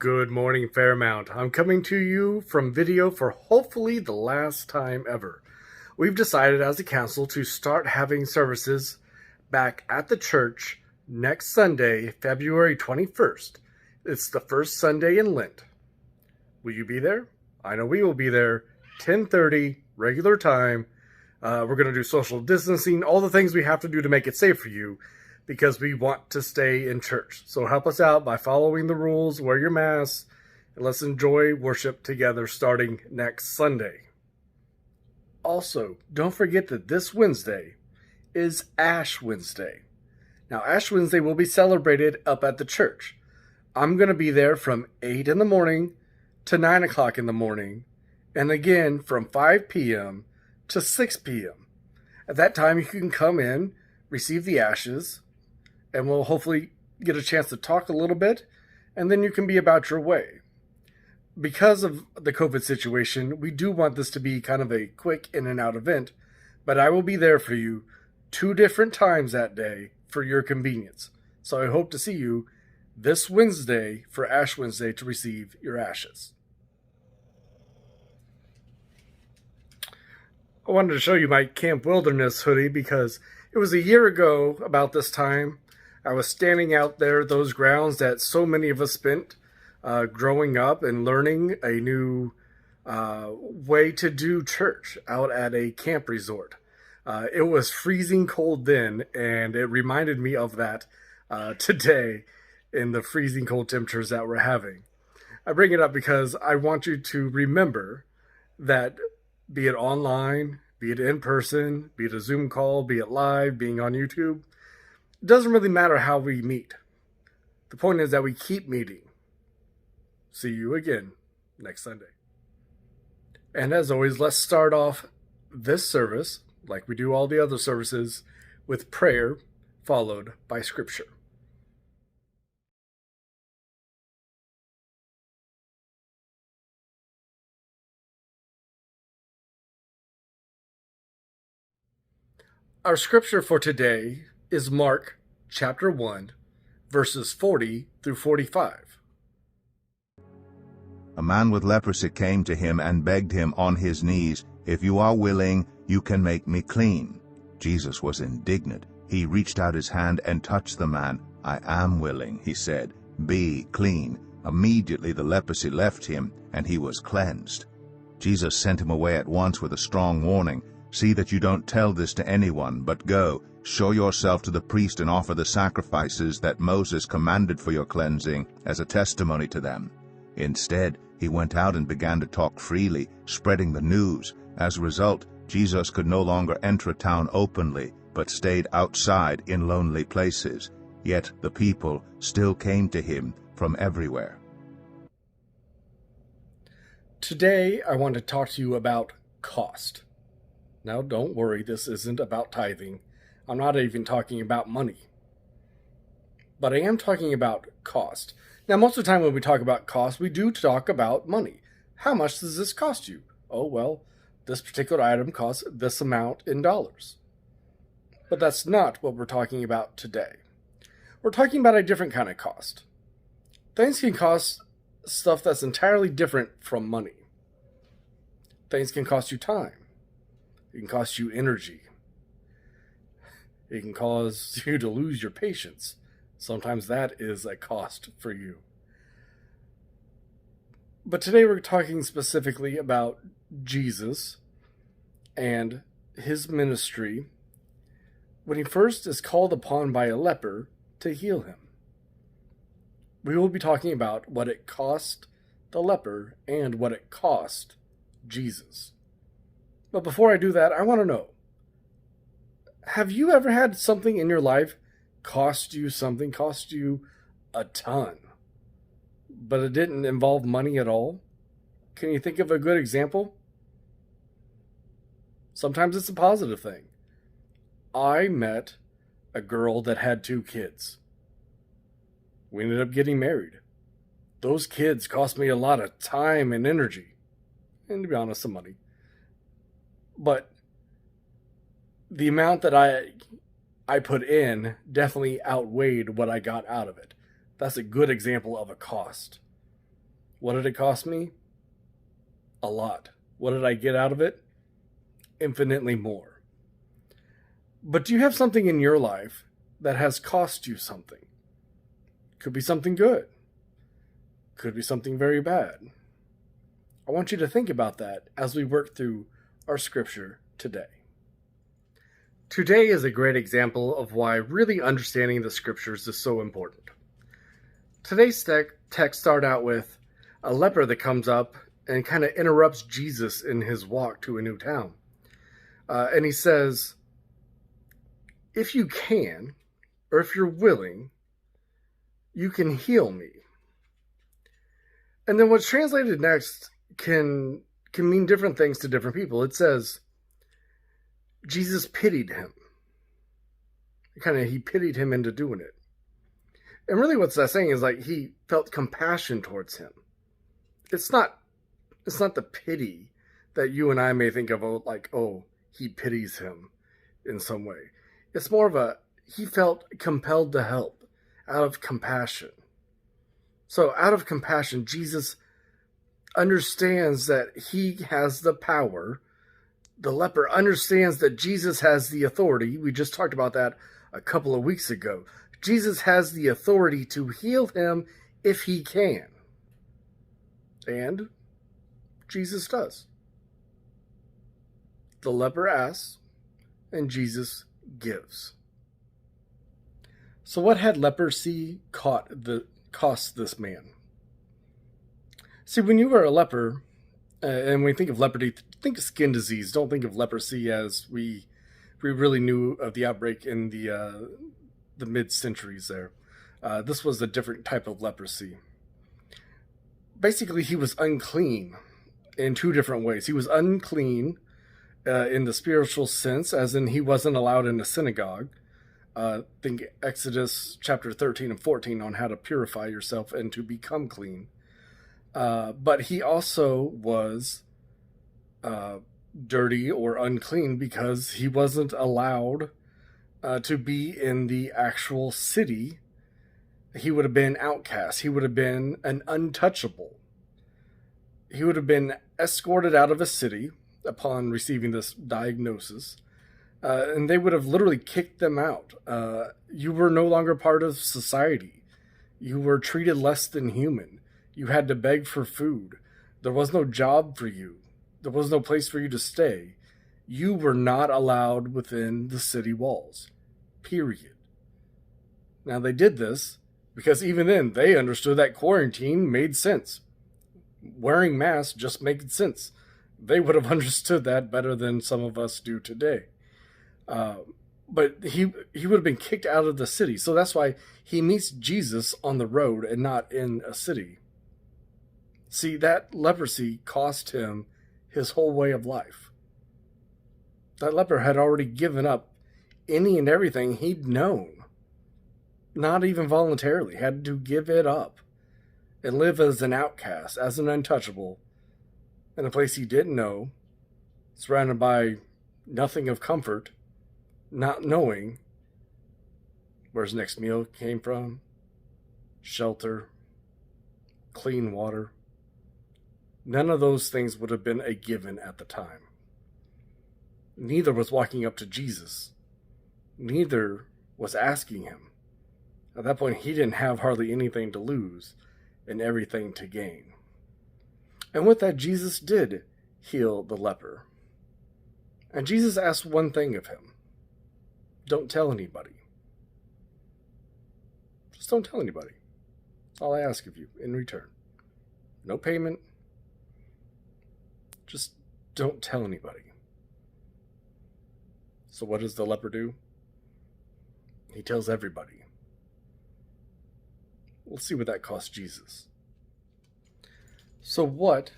Good morning, Fairmount. I'm coming to you from video for hopefully the last time ever. We've decided as a council to start having services back at the church next Sunday, February 21st. It's the first Sunday in Lent. Will you be there? I know we will be there. 10:30, regular time. We're going to do social distancing, all the things we have to do to make it safe for you, because we want to stay in church. So help us out by following the rules, wear your mask, and let's enjoy worship together starting next Sunday. Also, don't forget that this Wednesday is Ash Wednesday. Now, Ash Wednesday will be celebrated up at the church. I'm going to be there from 8 in the morning to 9 o'clock in the morning, and again from 5 p.m. to 6 p.m. At that time, you can come in, receive the ashes, and we'll hopefully get a chance to talk a little bit, and then you can be about your way. Because of the COVID situation, we do want this to be kind of a quick in and out event, but I will be there for you 2 different times that day for your convenience. So I hope to see you this Wednesday for Ash Wednesday to receive your ashes. I wanted to show you my Camp Wilderness hoodie because it was a year ago about this time. I was standing out there, those grounds that so many of us spent growing up and learning a new way to do church out at a camp resort. It was freezing cold then, and it reminded me of that today in the freezing cold temperatures that we're having. I bring it up because I want you to remember that, be it online, be it in person, be it a Zoom call, be it live, being on YouTube, it doesn't really matter how we meet. The point is that we keep meeting. See you again next Sunday. And as always, let's start off this service, like we do all the other services, with prayer followed by scripture. Our scripture for today is Mark chapter 1, verses 40 through 45. A man with leprosy came to him and begged him on his knees, "If you are willing, you can make me clean." Jesus was indignant. He reached out his hand and touched the man. "I am willing," he said. "Be clean." Immediately the leprosy left him, and he was cleansed. Jesus sent him away at once with a strong warning. "See that you don't tell this to anyone, but go, show yourself to the priest and offer the sacrifices that Moses commanded for your cleansing as a testimony to them." Instead, he went out and began to talk freely, spreading the news. As a result, Jesus could no longer enter a town openly, but stayed outside in lonely places. Yet the people still came to him from everywhere. Today, I want to talk to you about cost. Now, don't worry, this isn't about tithing. I'm not even talking about money. But I am talking about cost. Now, most of the time when we talk about cost, we do talk about money. How much does this cost you? Oh, well, this particular item costs this amount in dollars. But that's not what we're talking about today. We're talking about a different kind of cost. Things can cost stuff that's entirely different from money. Things can cost you time. It can cost you energy. It can cause you to lose your patience. Sometimes that is a cost for you. But today we're talking specifically about Jesus and his ministry when he first is called upon by a leper to heal him. We will be talking about what it cost the leper and what it cost Jesus. But before I do that, I want to know, have you ever had something in your life cost you something, cost you a ton, but it didn't involve money at all? Can you think of a good example? Sometimes it's a positive thing. I met a girl that had 2 kids. We ended up getting married. Those kids cost me a lot of time and energy, and to be honest, some money. But the amount that I put in definitely outweighed what I got out of it. That's a good example of a cost. What did it cost me? A lot. What did I get out of it? Infinitely more. But do you have something in your life that has cost you something? Could be something good. Could be something very bad. I want you to think about that as we work through our scripture today. Today is a great example of why really understanding the scriptures is so important. Today's text starts out with a leper that comes up and kind of interrupts Jesus in his walk to a new town. And he says, if you can, or if you're willing, you can heal me. And then what's translated next can mean different things to different people. It says, Jesus pitied him. He pitied him into doing it. And really what's that saying is like he felt compassion towards him. It's not the pity that you and I may think of, like, oh, he pities him in some way. It's more of he felt compelled to help out of compassion. So out of compassion, Jesus understands that he has the power. The leper understands that Jesus has the authority. We just talked about that a couple of weeks ago. Jesus has the authority to heal him if he can. And Jesus does. The leper asks, and Jesus gives. So what had leprosy cost this man? See, when you were a leper, and when we think of leprosy, think of skin disease. Don't think of leprosy as we really knew of the outbreak in the mid-centuries there. This was a different type of leprosy. Basically, he was unclean in two different ways. He was unclean in the spiritual sense, as in he wasn't allowed in the synagogue. Think Exodus chapter 13 and 14 on how to purify yourself and to become clean. But he also was dirty or unclean because he wasn't allowed to be in the actual city. He would have been outcast. He would have been an untouchable. He would have been escorted out of a city upon receiving this diagnosis, and they would have literally kicked them out. You were no longer part of society. You were treated less than human. You had to beg for food. There was no job for you. There was no place for you to stay. You were not allowed within the city walls. Period. Now they did this because even then they understood that quarantine made sense. Wearing masks just made sense. They would have understood that better than some of us do today. But he would have been kicked out of the city. So that's why he meets Jesus on the road and not in a city. See, that leprosy cost him his whole way of life. That leper had already given up any and everything he'd known. Not even voluntarily. Had to give it up and live as an outcast, as an untouchable, in a place he didn't know, surrounded by nothing of comfort, not knowing where his next meal came from, shelter, clean water. None of those things would have been a given at the time. Neither was walking up to Jesus. Neither was asking him. At that point, he didn't have hardly anything to lose and everything to gain. And with that, Jesus did heal the leper. And Jesus asked one thing of him. Don't tell anybody. Just don't tell anybody. That's all I ask of you in return. No payment. Just don't tell anybody. So what does the leper do? He tells everybody. We'll see what that cost Jesus. So what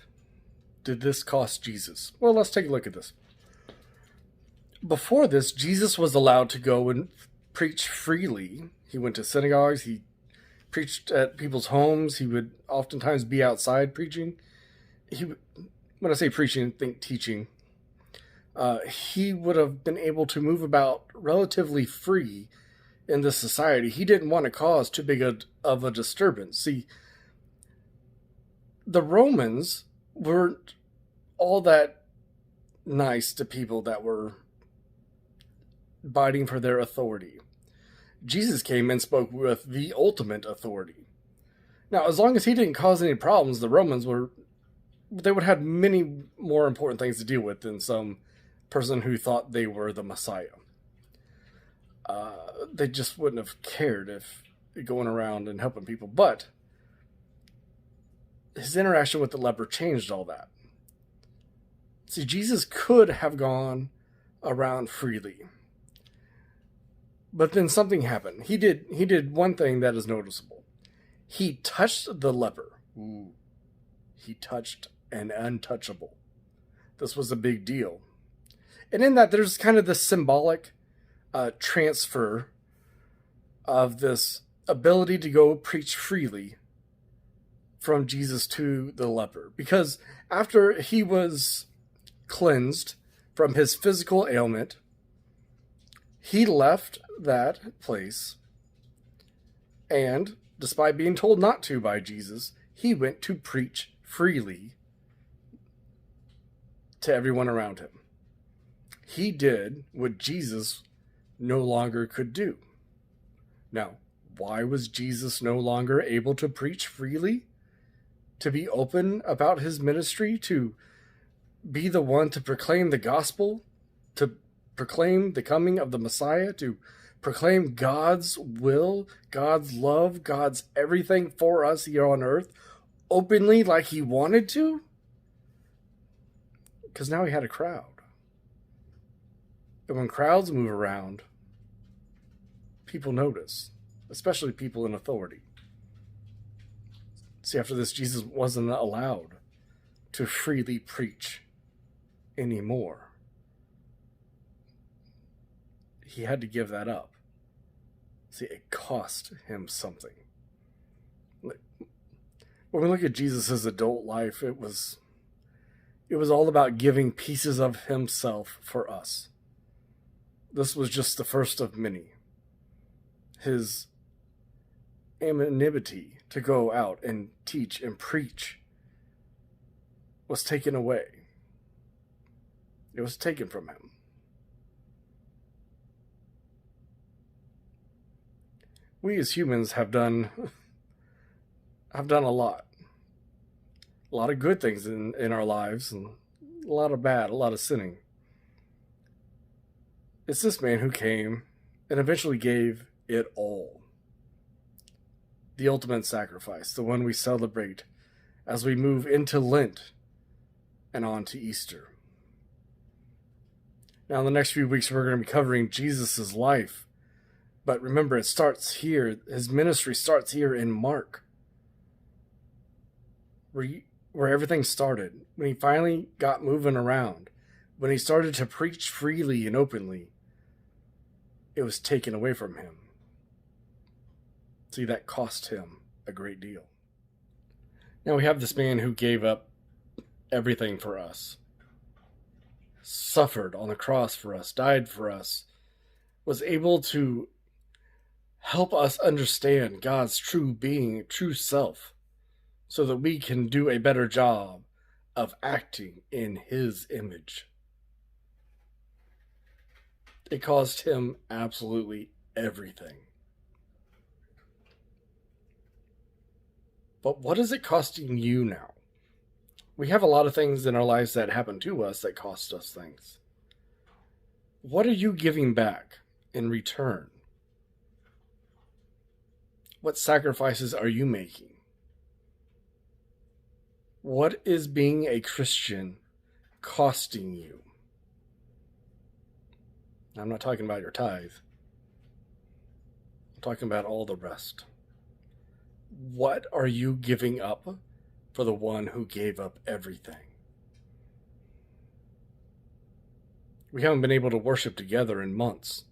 did this cost Jesus? Well, let's take a look at this. Before this, Jesus was allowed to go and preach freely. He went to synagogues. He preached at people's homes. He would oftentimes be outside preaching. When I say preaching, think teaching. He would have been able to move about relatively free in this society. He didn't want to cause too big of a disturbance. See, the Romans weren't all that nice to people that were biting for their authority. Jesus came and spoke with the ultimate authority. Now, as long as he didn't cause any problems, the Romans would have many more important things to deal with than some person who thought they were the Messiah. They just wouldn't have cared if going around and helping people. But his interaction with the leper changed all that. See, Jesus could have gone around freely. But then something happened. He did one thing that is noticeable. He touched the leper. Ooh. He touched an untouchable. This was a big deal. And in that, there's kind of this symbolic transfer of this ability to go preach freely from Jesus to the leper. Because after he was cleansed from his physical ailment, he left that place, and despite being told not to by Jesus, he went to preach freely to everyone around him. He did what Jesus no longer could do. Now, why was Jesus no longer able to preach freely? To be open about his ministry? To be the one to proclaim the gospel? To proclaim the coming of the Messiah? To proclaim God's will, God's love, God's everything for us here on earth openly like he wanted to? Because now he had a crowd. And when crowds move around, people notice, especially people in authority. See, after this, Jesus wasn't allowed to freely preach anymore. He had to give that up. See, it cost him something. When we look at Jesus' adult life, it was all about giving pieces of himself for us. This was just the first of many. His anonymity to go out and teach and preach was taken away. It was taken from him. We as humans have done a lot. A lot of good things in our lives and a lot of bad, a lot of sinning. It's this man who came and eventually gave it all. The ultimate sacrifice, the one we celebrate as we move into Lent and on to Easter. Now, in the next few weeks, we're going to be covering Jesus' life. But remember, it starts here. His ministry starts here in Mark, where everything started. When he finally got moving around, when he started to preach freely and openly, it was taken away from him. See, that cost him a great deal. Now we have this man who gave up everything for us, suffered on the cross for us, died for us, was able to help us understand God's true being, true self, so that we can do a better job of acting in his image. It cost him absolutely everything. But what is it costing you now? We have a lot of things in our lives that happen to us that cost us things. What are you giving back in return? What sacrifices are you making? What is being a Christian costing you? I'm not talking about your tithe. I'm talking about all the rest. What are you giving up for the one who gave up everything? We haven't been able to worship together in months.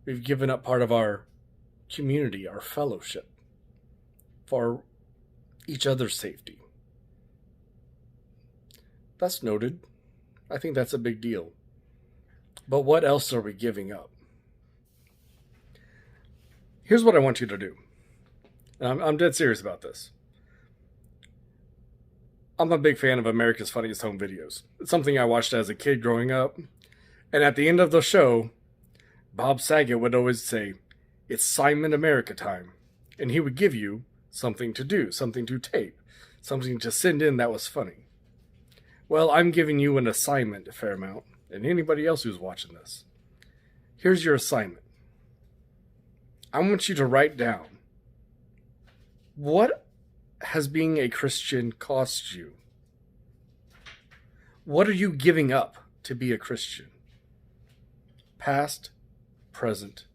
We've given up part of our community, our fellowship, for each other's safety. That's noted. I think that's a big deal. But what else are we giving up? Here's what I want you to do. And I'm dead serious about this. I'm a big fan of America's Funniest Home Videos. It's something I watched as a kid growing up. And at the end of the show, Bob Saget would always say, "It's Simon America time." And he would give you something to do, something to tape, something to send in that was funny. Well, I'm giving you an assignment, Fairmount, and anybody else who's watching this. Here's your assignment. I want you to write down, what has being a Christian cost you? What are you giving up to be a Christian? Past, present,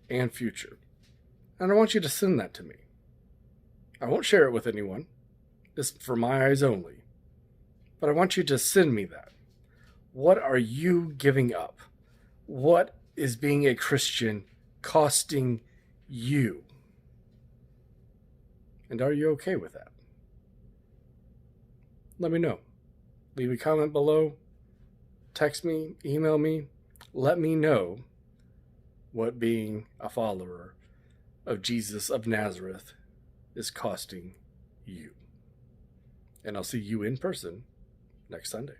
and future. And I want you to send that to me. I won't share it with anyone. It's for my eyes only. But I want you to send me that. What are you giving up? What is being a Christian costing you? And are you okay with that? Let me know. Leave a comment below. Text me, email me. Let me know what being a follower of Jesus of Nazareth is costing you. And I'll see you in person next Sunday.